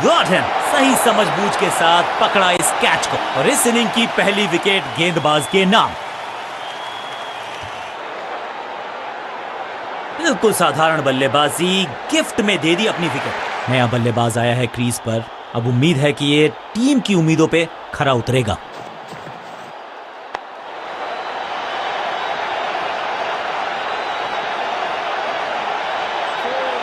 Got him. सही समझबूझ के साथ पकड़ा इस कैच को और इस इनिंग की पहली विकेट गेंदबाज के नाम। बिल्कुल साधारण बल्लेबाजी, गिफ्ट में दे दी अपनी विकेट। नया बल्लेबाज आया है क्रीज पर, अब उम्मीद है कि ये टीम की उम्मीदों पे खरा उतरेगा।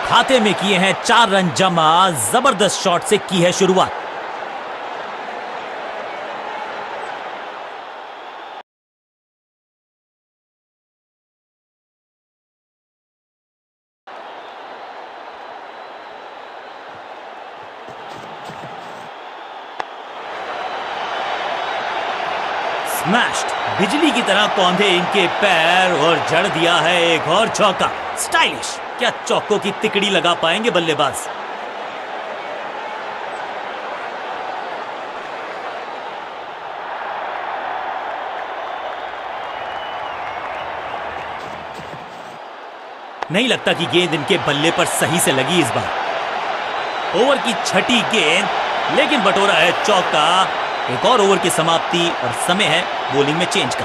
खाते में किए हैं 4 रन जमा, जबरदस्त शॉट से की है शुरुआत। स्मैश्ड, बिजली की तरह कौंधे इनके पैर और जड़ दिया है एक और चौका। स्टाइलिश। क्या चौकों की तिकड़ी लगा पाएंगे बल्लेबाज? नहीं लगता कि गेंद इनके बल्ले पर सही से लगी इस बार। ओवर की छठी गेंद, लेकिन बटोरा है चौका। एक और ओवर की समाप्ति और समय है बॉलिंग में चेंज का।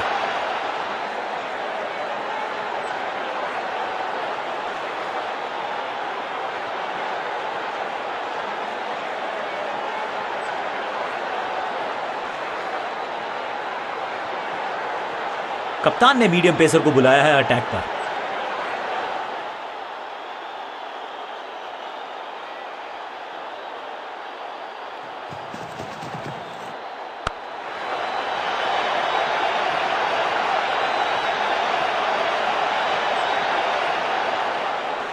कप्तान ने मीडियम पेसर को बुलाया है अटैक पर।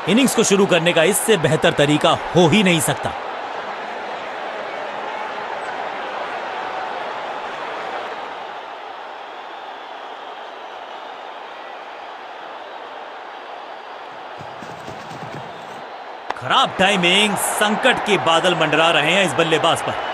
इनिंग्स को शुरू करने का इससे बेहतर तरीका हो ही नहीं सकता। खराब टाइमिंग, संकट के बादल मंडरा रहे हैं इस बल्लेबाज पर।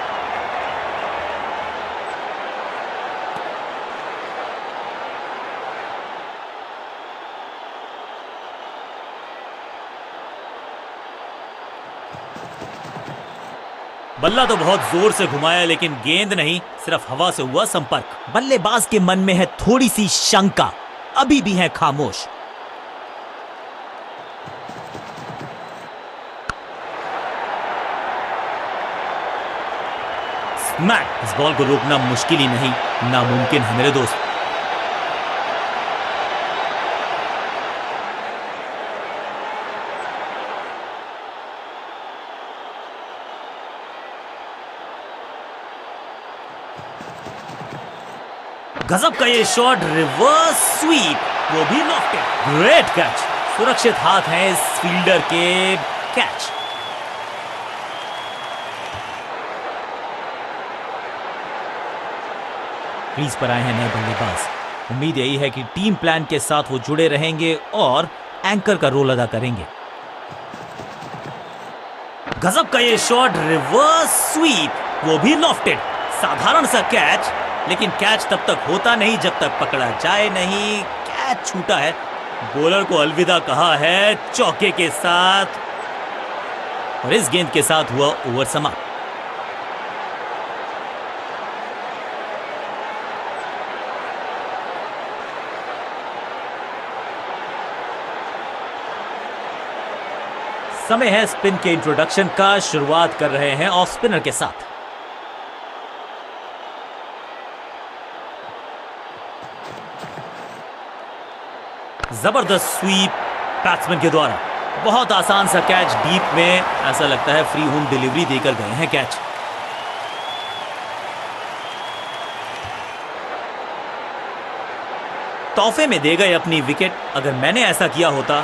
बल्ला तो बहुत जोर से घुमाया, लेकिन गेंद नहीं, सिर्फ हवा से हुआ संपर्क। बल्लेबाज के मन में है थोड़ी सी शंका, अभी भी है खामोश। स्मैक। इस बॉल को रोकना मुश्किल ही नहीं, नामुमकिन है मेरे दोस्त। गजब का ये शॉट, रिवर्स स्वीप, वो भी लॉफ्टेड। Great catch. सुरक्षित हाथ है इस फील्डर के। कैच। क्रीज पर आए हैं नए बल्लेबाज। उम्मीद यही है कि टीम प्लान के साथ वो जुड़े रहेंगे और एंकर का रोल अदा करेंगे। गजब का ये शॉट, रिवर्स स्वीप, वो भी लॉफ्टेड। साधारण सा कैच, लेकिन कैच तब तक होता नहीं जब तक पकड़ा जाए नहीं। कैच छूटा है, बॉलर को अलविदा कहा है चौके के साथ, और इस गेंद के साथ हुआ ओवर समाप्त। समय है स्पिन के इंट्रोडक्शन का। शुरुआत कर रहे हैं ऑफ स्पिनर के साथ। जबरदस्त स्वीप बैट्समैन के द्वारा। बहुत आसान सा कैच डीप में, ऐसा लगता है फ्री होम डिलीवरी देकर गए हैं कैच। तोहफे में दे गए अपनी विकेट। अगर मैंने ऐसा किया होता।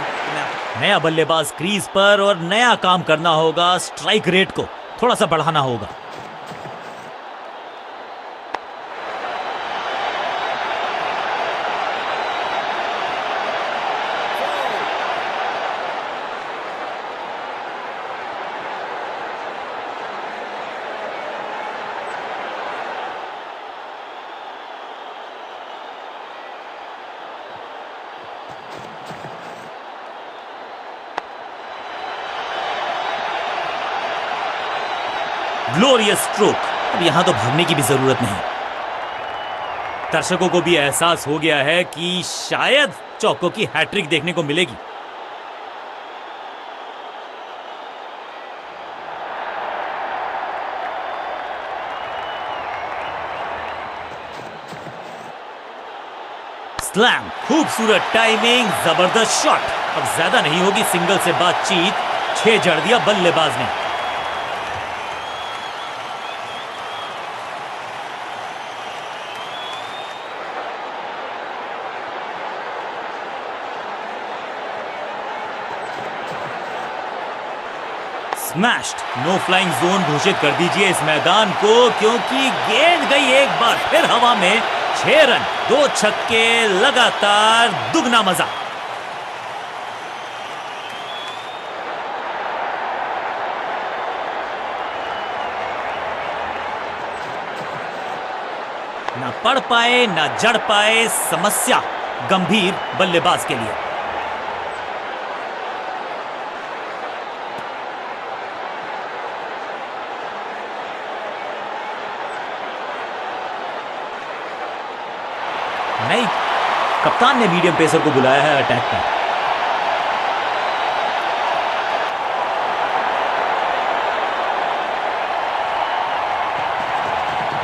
नया बल्लेबाज क्रीज पर और नया काम करना होगा। स्ट्राइक रेट को थोड़ा सा बढ़ाना होगा। Glorious stroke. अब यहां तो भागने की भी जरूरत नहीं। दर्शकों को भी एहसास हो गया है कि शायद चौको की हैट्रिक देखने को मिलेगी। स्लैम, खूबसूरत टाइमिंग, जबरदस्त शॉट। अब ज्यादा नहीं होगी सिंगल से बातचीत, 6 जड़ दिया बल्लेबाज ने। स्मैश्ड, नो फ्लाइंग जोन घोषित कर दीजिए इस मैदान को, क्योंकि गेंद गई एक बार फिर हवा में। 6 रन, 2 छक्के, लगातार दुगना मजा। ना पढ़ पाए ना जड़ पाए, समस्या गंभीर बल्लेबाज के लिए। नहीं, कप्तान ने मीडियम पेसर को बुलाया है अटैक पर।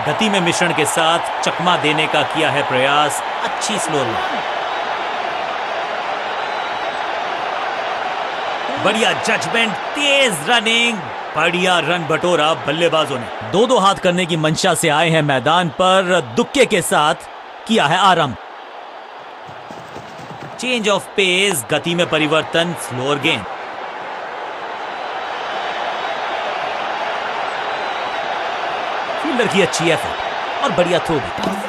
गति में मिश्रण के साथ चकमा देने का किया है प्रयास। अच्छी स्लो रन, बढ़िया जजमेंट, तेज रनिंग, बढ़िया रन बटोरा बल्लेबाजों ने। 2-2 हाथ करने की मंशा से आए हैं मैदान पर, दुक्के के साथ किया है आरंभ। चेंज ऑफ पेस, गति में परिवर्तन, स्लोअर गेंद। फील्डर की अच्छी एफर्ट और बढ़िया थ्रो भी।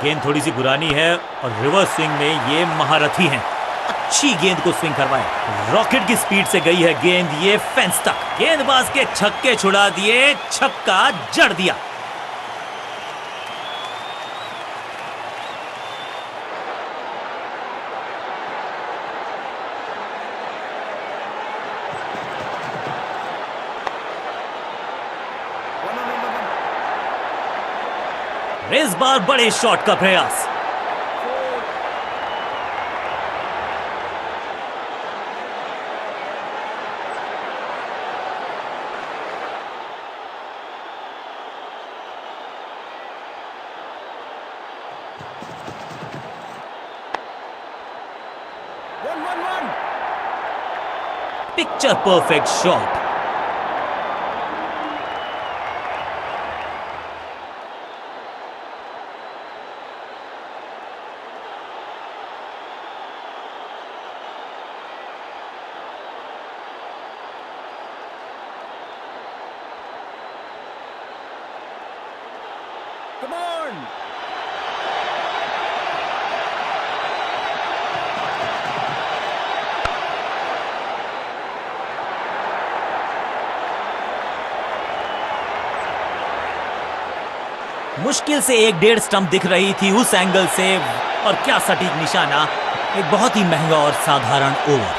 गेंद थोड़ी सी पुरानी है और रिवर्स स्विंग में ये महारथी हैं। अच्छी गेंद को स्विंग करवाए। रॉकेट की स्पीड से गई है गेंद ये फेंस तक। गेंदबाज के छक्के छुड़ा दिए, छक्का जड़ दिया। इस बार बड़े शॉट का प्रयास। Picture perfect shot. Come on! मुश्किल से 1-1.5 स्टंप दिख रही थी उस एंगल से, और क्या सटीक निशाना। एक बहुत ही महंगा और साधारण ओवर।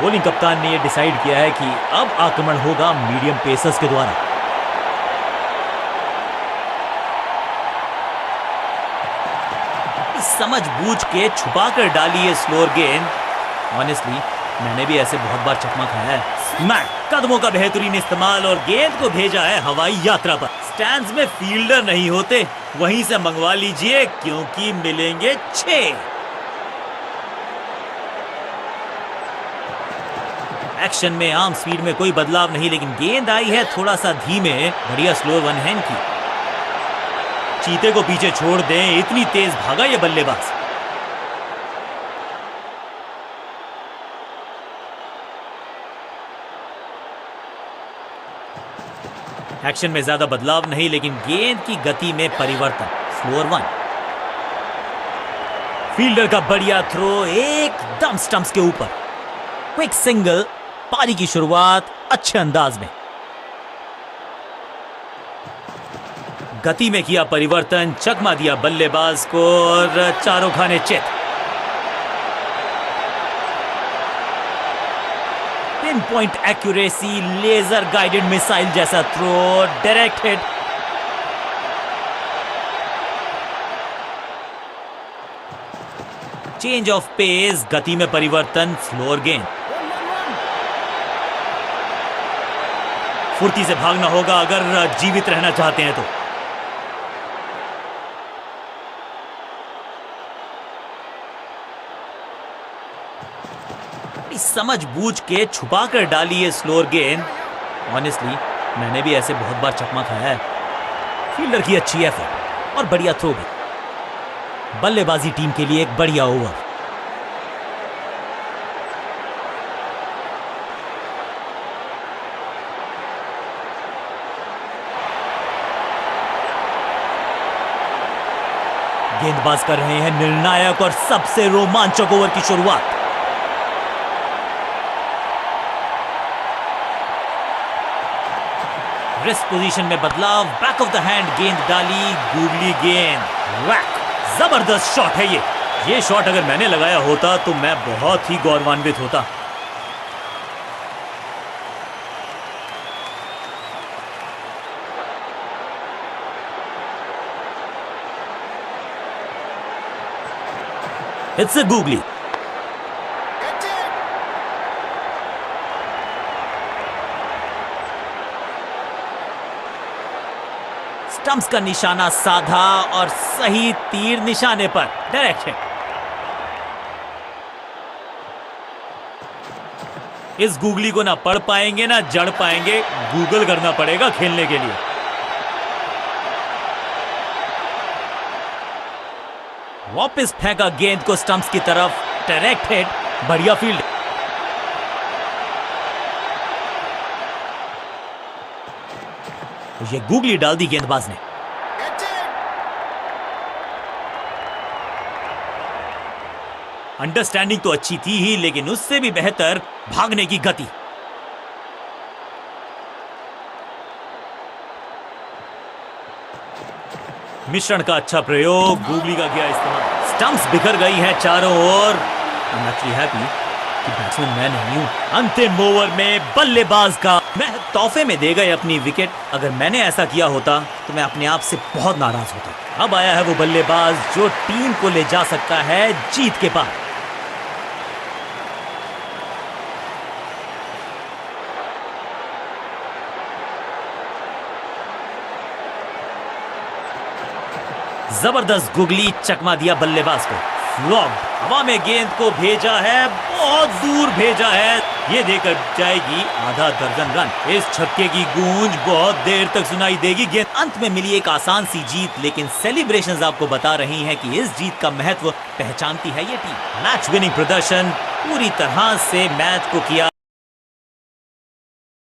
बॉलिंग कप्तान ने यह डिसाइड किया है कि अब आक्रमण होगा मीडियम पेसर्स के द्वारा। समझबूझ के छुपा कर डाली है स्लोअर गेंद। ऑनेस्टली मैंने भी ऐसे बहुत बार चकमा खाया है। स्मैक, कदमों का बेहतरीन इस्तेमाल और गेंद को भेजा है हवाई यात्रा पर। स्टैंड्स में फील्डर नहीं होते, वहीं से मंगवा लीजिए क्योंकि मिलेंगे 6। एक्शन में आर्म स्पीड में कोई बदलाव नहीं, लेकिन गेंद आई है थोड़ा सा धीमे। बढ़िया स्लोअर वन हैंड की। चीते को पीछे छोड़ दें, इतनी तेज भागा ये बल्लेबाज। एक्शन में ज्यादा बदलाव नहीं, लेकिन गेंद की गति में परिवर्तन। Slower one. फील्डर का बढ़िया थ्रो एकदम स्टंप्स के ऊपर। क्विक सिंगल, पारी की शुरुआत अच्छे अंदाज में। गति में किया परिवर्तन, चकमा दिया बल्लेबाज को और चारों खाने चित। Pin point accuracy, laser guided missile जैसा throw, direct hit. Change of pace, गति में परिवर्तन, स्लोअर गेंद। फुर्ती से भागना होगा अगर जीवित रहना चाहते हैं तो। समझ बूझ के छुपा कर डाली है स्लोअर गेंद। ऑनेस्टली मैंने भी ऐसे बहुत बार चकमा खाया है। फील्डर की अच्छी एफर्ट और बढ़िया थ्रो भी। बल्लेबाजी टीम के लिए एक बढ़िया ओवर। गेंदबाज कर रहे हैं निर्णायक और सबसे रोमांचक ओवर की शुरुआत। रिस्ट पोजीशन में बदलाव, बैक ऑफ द हैंड गेंद डाली, गूगली गेंद, वैक। जबरदस्त शॉट है ये शॉट अगर मैंने लगाया होता तो मैं बहुत ही गौरवान्वित होता। It's a googly. स्टंप्स का निशाना साधा और सही तीर निशाने पर, डायरेक्ट है। इस गूगली को ना पढ़ पाएंगे ना जड़ पाएंगे, गूगल करना पड़ेगा खेलने के लिए। वापस फेंका गेंद को स्टंप्स की तरफ, डायरेक्ट हिट, बढ़िया फील्ड। ये गूगली डाल दी गेंदबाज ने। अंडरस्टैंडिंग तो अच्छी थी ही, लेकिन उससे भी बेहतर भागने की गति। मिश्रण का अच्छा प्रयोग, गूगली का किया इस्तेमाल। स्टंप्स बिखर गई हैं चारों ओर। I'm actually happy कि बैट्समैन मैं नहीं हूं। अंतिम ओवर में बल्लेबाज का मैं तोहफे में दे गए अपनी विकेट। अगर मैंने ऐसा किया होता तो मैं अपने आप से बहुत नाराज होता। अब आया है वो बल्लेबाज जो टीम को ले जा सकता है जीत के पार। जबरदस्त गुगली, चकमा दिया बल्लेबाज को। फ्लॉप, हवा में गेंद को भेजा है, बहुत दूर भेजा है। ये देकर जाएगी आधा दर्जन रन। इस छक्के की गूंज बहुत देर तक सुनाई देगी। गेंद अंत में मिली एक आसान सी जीत, लेकिन सेलिब्रेशंस आपको बता रही हैं कि इस जीत का महत्व पहचानती है ये टीम। मैच विनिंग प्रदर्शन, पूरी तरह से मैच को किया